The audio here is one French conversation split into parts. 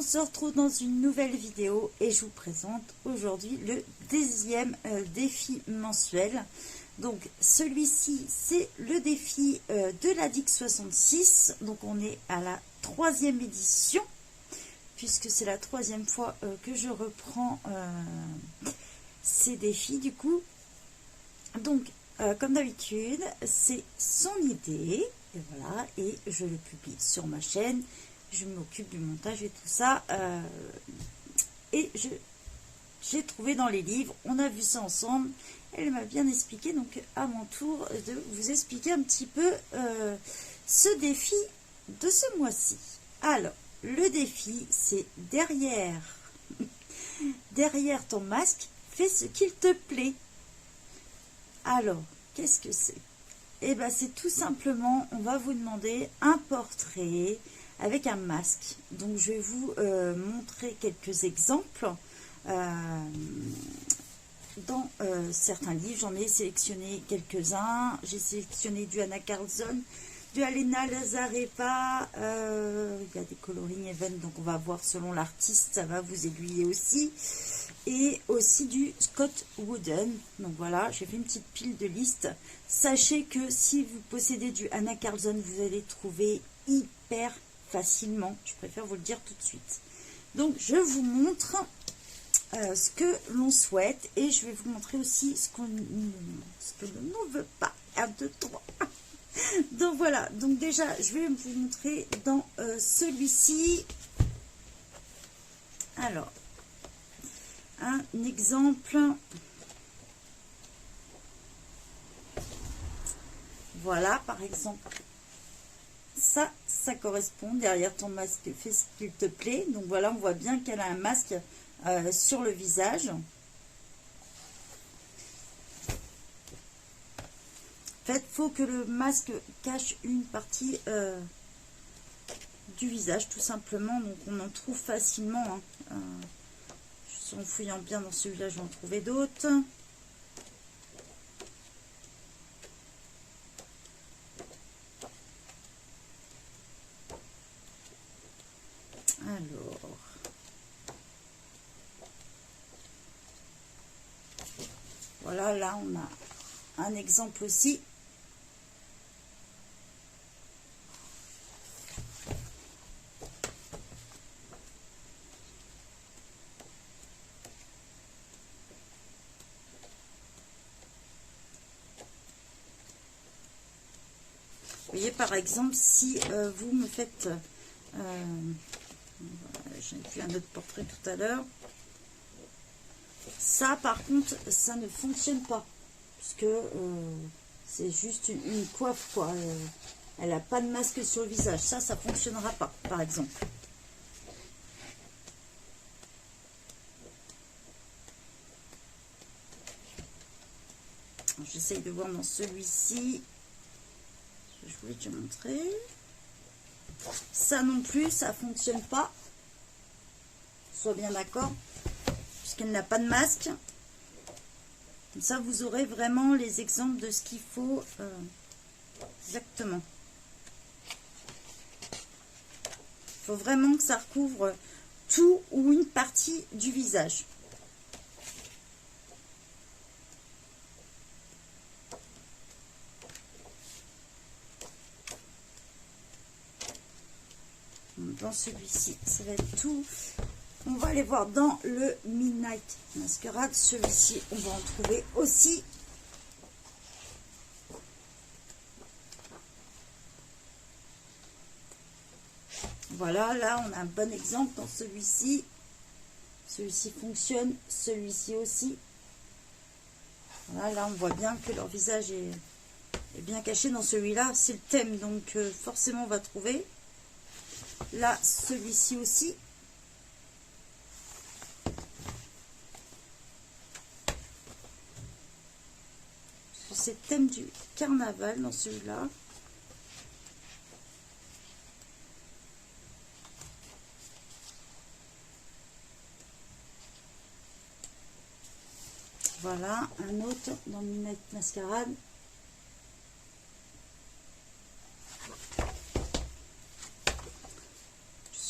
se retrouve dans une nouvelle vidéo et je vous présente aujourd'hui le 10e défi mensuel. Donc celui-ci c'est le défi de la DIC 66, donc on est à la 3e édition puisque c'est la 3e fois que je reprends ces défis du coup. Donc comme d'habitude c'est son idée et voilà, et je le publie sur ma chaîne. Je m'occupe du montage et tout ça, et j'ai trouvé dans les livres, on a vu ça ensemble, elle m'a bien expliqué, donc à mon tour de vous expliquer un petit peu ce défi de ce mois-ci. Alors, le défi, c'est derrière ton masque, fais ce qu'il te plaît. Alors, qu'est-ce que c'est? Eh bien, c'est tout simplement, on va vous demander un portrait avec un masque. Donc je vais vous montrer quelques exemples dans certains livres. J'en ai sélectionné quelques-uns. J'ai sélectionné du Anna Carlson, du Alena Lazareva, il y a des coloring event, donc on va voir selon l'artiste, ça va vous aiguiller aussi, et aussi du Scott Wooden. Donc voilà, j'ai fait une petite pile de listes. Sachez que si vous possédez du Anna Carlson, vous allez trouver hyper facilement, je préfère vous le dire tout de suite. Donc je vous montre ce que l'on souhaite et je vais vous montrer aussi ce que l'on ne veut pas. 1, 2, 3. Donc voilà, donc déjà je vais vous montrer dans celui-ci. Alors, un exemple. Voilà, par exemple, ça correspond. Derrière ton masque, fais ce qu'il te plaît. Donc voilà, on voit bien qu'elle a un masque sur le visage. En fait, il faut que le masque cache une partie du visage, tout simplement. Donc on en trouve facilement. Hein. En fouillant bien dans celui-là, je vais en trouver d'autres. Alors, voilà, là on a un exemple aussi. Vous voyez, par exemple, si vous me faites... j'ai vu un autre portrait tout à l'heure. Ça, par contre, ça ne fonctionne pas. Parce que c'est juste une coiffe, quoi. Elle n'a pas de masque sur le visage. Ça ne fonctionnera pas, par exemple. J'essaye de voir dans celui-ci. Je voulais te montrer. Ça non plus, ça fonctionne pas. Sois bien d'accord. Puisqu'elle n'a pas de masque. Comme ça, vous aurez vraiment les exemples de ce qu'il faut exactement. Il faut vraiment que ça recouvre tout ou une partie du visage. Dans celui-ci, ça va être tout. On va aller voir dans le Midnight Masquerade. Celui-ci, on va en trouver aussi. Voilà, là, on a un bon exemple dans celui-ci. Celui-ci fonctionne, celui-ci aussi. Voilà, là, on voit bien que leur visage est bien caché. Dans celui-là, c'est le thème, donc forcément, on va trouver. Là, celui-ci aussi. C'est le thème du carnaval dans celui-là. Voilà, un autre dans Midnight Masquerade.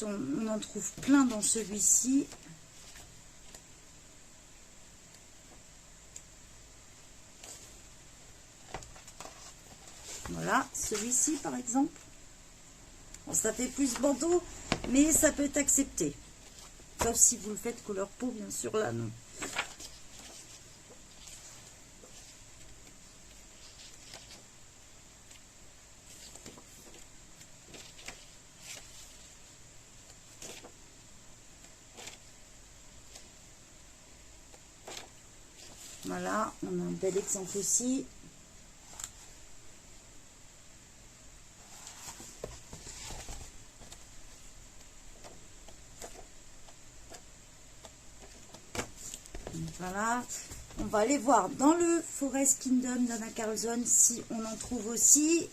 On en trouve plein dans celui-ci. Voilà, celui-ci par exemple. Bon, ça fait plus bandeau, mais ça peut être accepté. Sauf si vous le faites couleur peau, bien sûr, là non. Voilà, on a un bel exemple aussi. Voilà, on va aller voir dans le Forest Kingdom d'Anna Carlson si on en trouve aussi.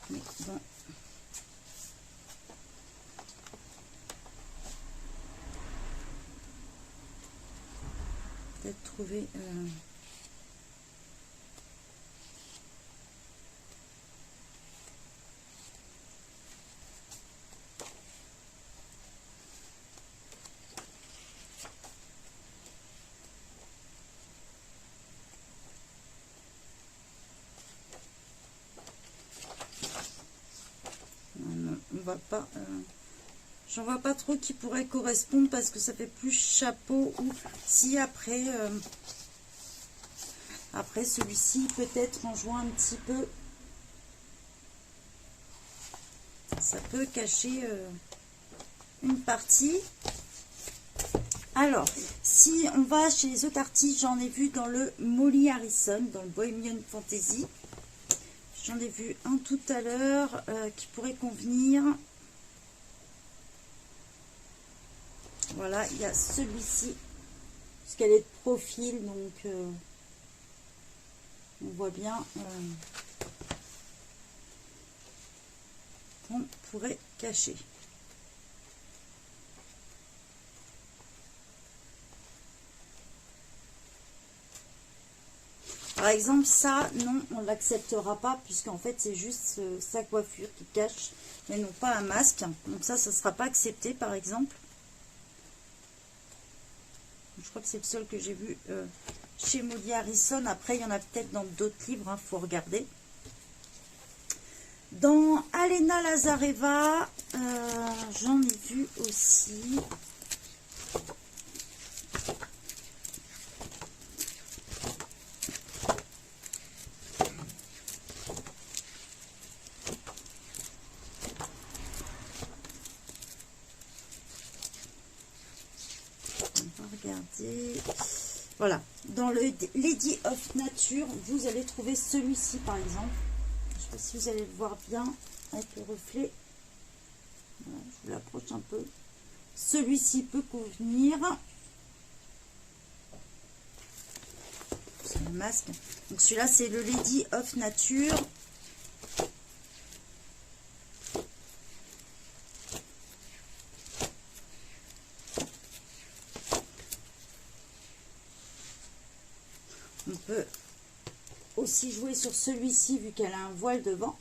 Mais bon. Peut-être trouver... on va pas... J'en vois pas trop qui pourrait correspondre parce que ça fait plus chapeau. Ou si après... après celui-ci, peut-être en jouant un petit peu... Ça peut cacher une partie. Alors, si on va chez les autres artistes, j'en ai vu dans le Molly Harrison, dans le Bohemian Fantasy. J'en ai vu un tout à l'heure qui pourrait convenir. Voilà, il y a celui-ci, puisqu'elle est de profil, donc on voit bien qu'on pourrait cacher. Par exemple, ça, non, on ne l'acceptera pas, puisqu'en fait, c'est juste sa coiffure qui cache, mais non pas un masque. Donc ça ne sera pas accepté, par exemple. Je crois que c'est le seul que j'ai vu chez Molly Harrison. Après, il y en a peut-être dans d'autres livres, il faut regarder. Dans Alena Lazareva, j'en ai vu aussi. Regardez, voilà, dans le Lady of Nature, vous allez trouver celui-ci par exemple. Je ne sais pas si vous allez le voir bien avec le reflet. Voilà, je vous l'approche un peu. Celui-ci peut convenir. C'est le masque. Donc celui-là, c'est le Lady of Nature. On peut aussi jouer sur celui-ci vu qu'elle a un voile devant.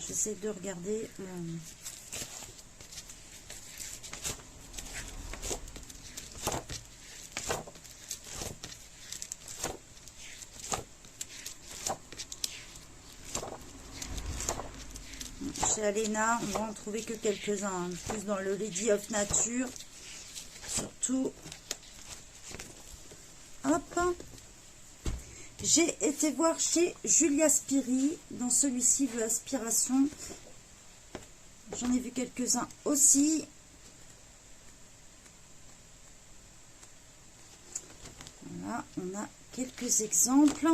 J'essaie de regarder. Chez Alena, on va en trouver que quelques-uns, hein. Plus dans le Lady of Nature, surtout. Hop. J'ai été voir chez Julia Spiri, dans celui-ci de Aspiration. J'en ai vu quelques-uns aussi. Voilà, on a quelques exemples.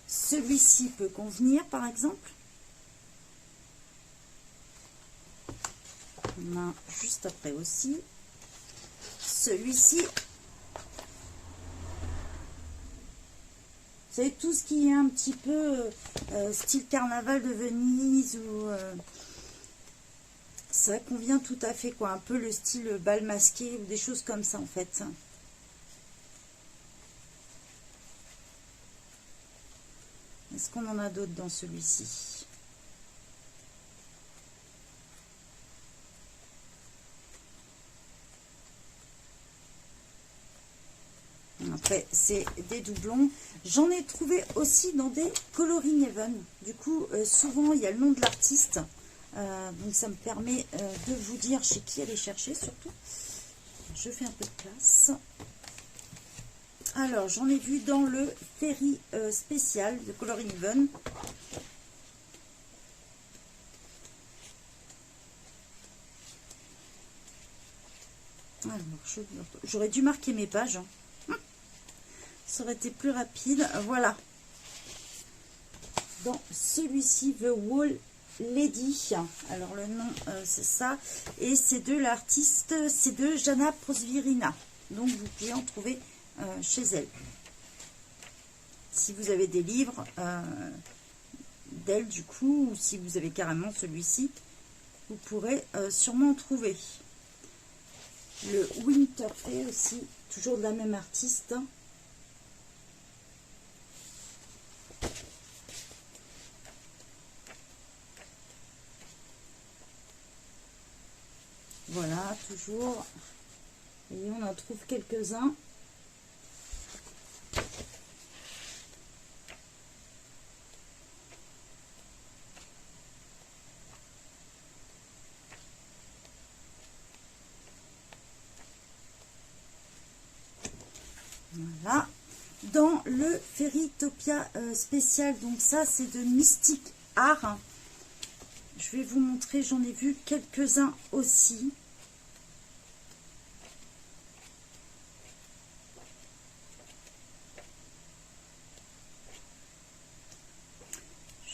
Celui-ci peut convenir, par exemple. On a juste après aussi celui-ci. Vous savez, tout ce qui est un petit peu style carnaval de Venise ou ça convient tout à fait, quoi. Un peu le style bal masqué ou des choses comme ça, en fait. Est-ce qu'on en a d'autres dans celui-ci? Après, c'est des doublons. J'en ai trouvé aussi dans des coloring even. Du coup, souvent, il y a le nom de l'artiste. Donc, ça me permet de vous dire chez qui aller chercher, surtout. Je fais un peu de place. Alors, j'en ai vu dans le Ferry spécial de coloring even. Alors, j'aurais dû marquer mes pages. Ça aurait été plus rapide. Voilà. Dans celui-ci, The Wall Lady. Alors, le nom, c'est ça. Et c'est de l'artiste, c'est de Jana Prosvirina. Donc, vous pouvez en trouver chez elle. Si vous avez des livres d'elle, du coup, ou si vous avez carrément celui-ci, vous pourrez sûrement en trouver. Le Winterfell aussi, toujours de la même artiste. Voilà, toujours. Et on en trouve quelques-uns. Voilà. Dans le Fairytopia spécial, donc ça c'est de Mystic Art. Je vais vous montrer, j'en ai vu quelques-uns aussi.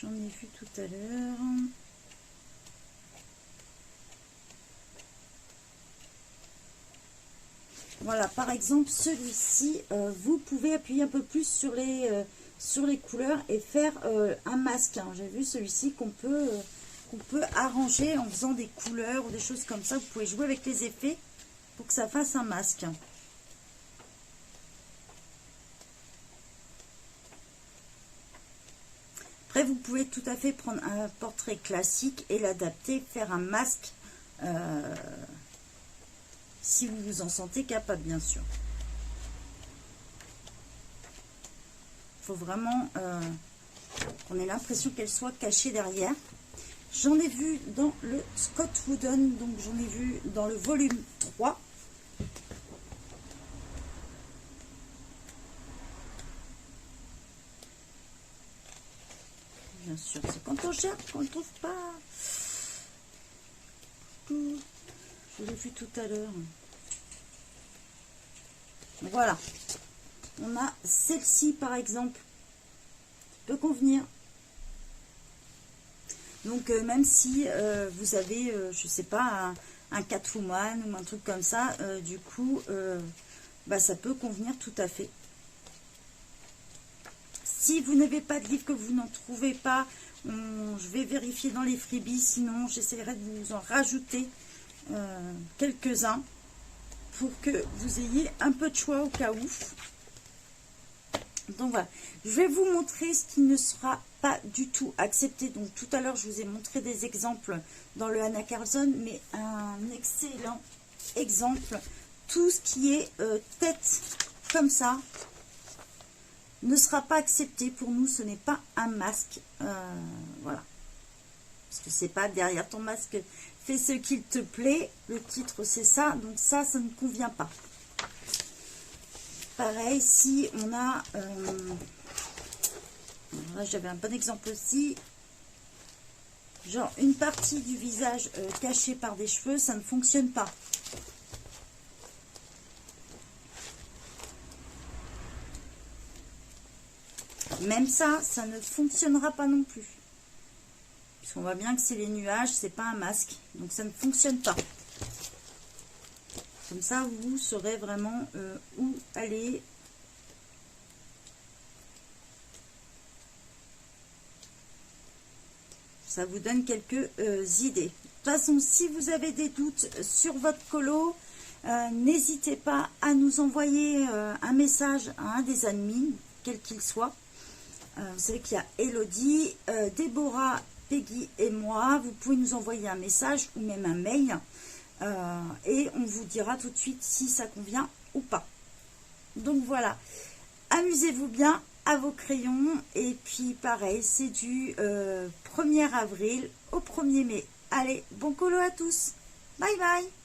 J'en ai vu tout à l'heure. Voilà, par exemple, celui-ci, vous pouvez appuyer un peu plus sur les couleurs et faire un masque. Hein. J'ai vu celui-ci qu'on peut arranger en faisant des couleurs ou des choses comme ça. Vous pouvez jouer avec les effets pour que ça fasse un masque. Après, vous pouvez tout à fait prendre un portrait classique et l'adapter, faire un masque si vous vous en sentez capable, bien sûr. Il faut vraiment qu'on ait l'impression qu'elle soit cachée derrière. J'en ai vu dans le Scott Wooden, donc j'en ai vu dans le volume 3. Bien sûr, c'est quand on cherche qu'on ne trouve pas. Je l'ai vu tout à l'heure. Voilà. On a celle-ci, par exemple, qui peut convenir. Donc, même si vous avez, je sais pas, un Catwoman ou un truc comme ça, du coup, bah, ça peut convenir tout à fait. Si vous n'avez pas de livre, que vous n'en trouvez pas, je vais vérifier dans les freebies. Sinon, j'essaierai de vous en rajouter quelques-uns pour que vous ayez un peu de choix au cas où. Donc voilà, je vais vous montrer ce qui ne sera pas du tout accepté. Donc tout à l'heure, je vous ai montré des exemples dans le Anna Carlson, mais un excellent exemple. Tout ce qui est tête comme ça ne sera pas accepté pour nous. Ce n'est pas un masque. Voilà. Parce que c'est pas derrière ton masque, fais ce qu'il te plaît. Le titre, c'est ça. Donc ça ne convient pas. Pareil, si on a... là, j'avais un bon exemple aussi. Genre, une partie du visage cachée par des cheveux, ça ne fonctionne pas. Même ça, ça ne fonctionnera pas non plus. Parce qu'on voit bien que c'est les nuages, c'est pas un masque. Donc ça ne fonctionne pas. Comme ça, vous saurez vraiment où aller. Ça vous donne quelques idées. De toute façon, si vous avez des doutes sur votre colo, n'hésitez pas à nous envoyer un message à un des admins, quel qu'il soit. Vous savez qu'il y a Elodie, Déborah, Peggy et moi. Vous pouvez nous envoyer un message ou même un mail. Et on vous dira tout de suite si ça convient ou pas. Donc voilà, amusez-vous bien à vos crayons. Et puis pareil, c'est du 1er avril au 1er mai. Allez, bon colo à tous. Bye bye.